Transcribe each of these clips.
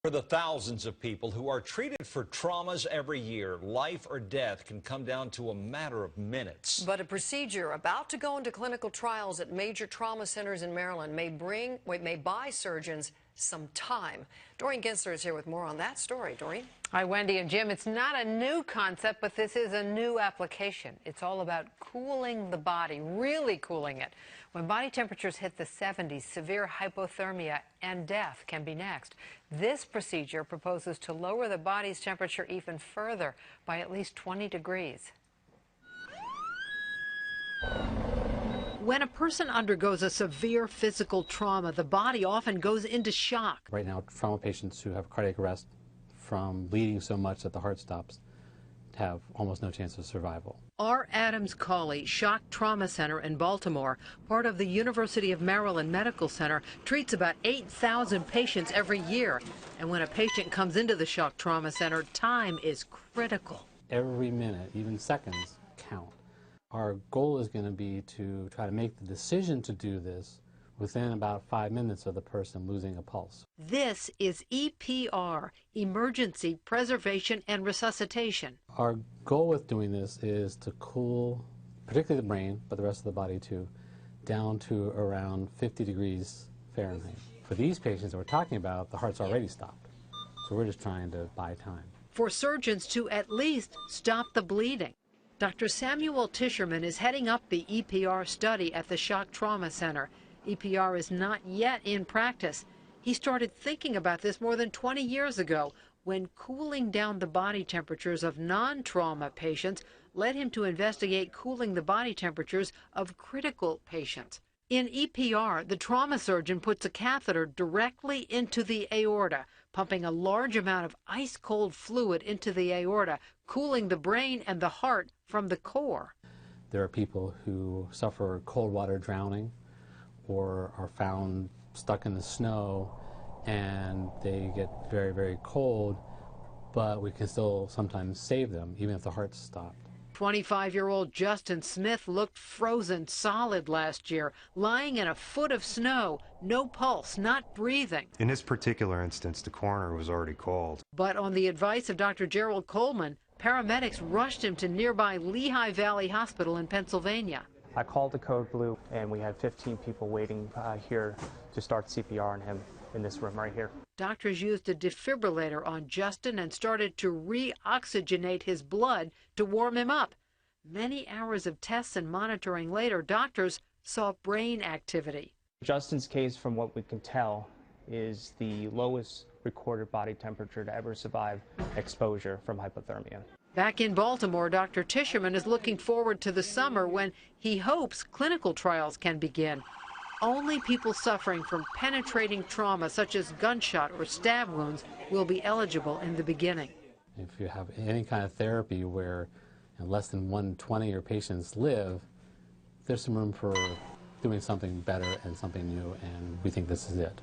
For the thousands of people who are treated for traumas every year, life or death can come down to a matter of minutes. But a procedure about to go into clinical trials at major trauma centers in Maryland may buy surgeons some time. Doreen Gensler is here with more on that story. Doreen? Hi, Wendy and Jim. It's not a new concept, but this is a new application. It's all about cooling the body, really cooling it. When body temperatures hit the 70s, severe hypothermia and death can be next. This procedure proposes to lower the body's temperature even further by at least 20 degrees. When a person undergoes a severe physical trauma, the body often goes into shock. Right now, trauma patients who have cardiac arrest from bleeding so much that the heart stops have almost no chance of survival. R. Adams Cawley Shock Trauma Center in Baltimore, part of the University of Maryland Medical Center, treats about 8,000 patients every year. And when a patient comes into the Shock Trauma Center, time is critical. Every minute, even seconds, count. Our goal is going to be to try to make the decision to do this within about 5 minutes of the person losing a pulse. This is EPR, Emergency Preservation and Resuscitation. Our goal with doing this is to cool, particularly the brain, but the rest of the body too, down to around 50 degrees Fahrenheit. For these patients that we're talking about, the heart's already stopped. So we're just trying to buy time. For surgeons to at least stop the bleeding. Dr. Samuel Tischerman is heading up the EPR study at the Shock Trauma Center. EPR is not yet in practice. He started thinking about this more than 20 years ago when cooling down the body temperatures of non-trauma patients led him to investigate cooling the body temperatures of critical patients. In EPR, the trauma surgeon puts a catheter directly into the aorta, pumping a large amount of ice-cold fluid into the aorta, cooling the brain and the heart from the core. There are people who suffer cold water drowning or are found stuck in the snow and they get very, very cold, but we can still sometimes save them even if the heart's stopped. 25-year-old Justin Smith looked frozen solid last year, lying in a foot of snow, no pulse, not breathing. In this particular instance, the coroner was already called. But on the advice of Dr. Gerald Coleman, paramedics rushed him to nearby Lehigh Valley Hospital in Pennsylvania. I called the code blue, and we had 15 people waiting here to start CPR on him in this room right here. Doctors used a defibrillator on Justin and started to re-oxygenate his blood to warm him up. Many hours of tests and monitoring later, doctors saw brain activity. Justin's case, from what we can tell, is the lowest recorded body temperature to ever survive exposure from hypothermia. Back in Baltimore, Dr. Tischerman is looking forward to the summer when he hopes clinical trials can begin. Only people suffering from penetrating trauma, such as gunshot or stab wounds, will be eligible in the beginning. If you have any kind of therapy where less than 1/20 of your patients live, there's some room for doing something better and something new, and we think this is it.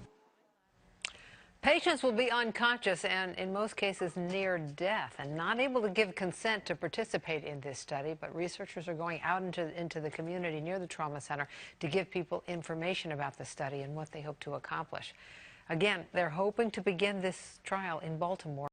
Patients will be unconscious and, in most cases, near death and not able to give consent to participate in this study. But researchers are going out into the community near the trauma center to give people information about the study and what they hope to accomplish. Again, they're hoping to begin this trial in Baltimore.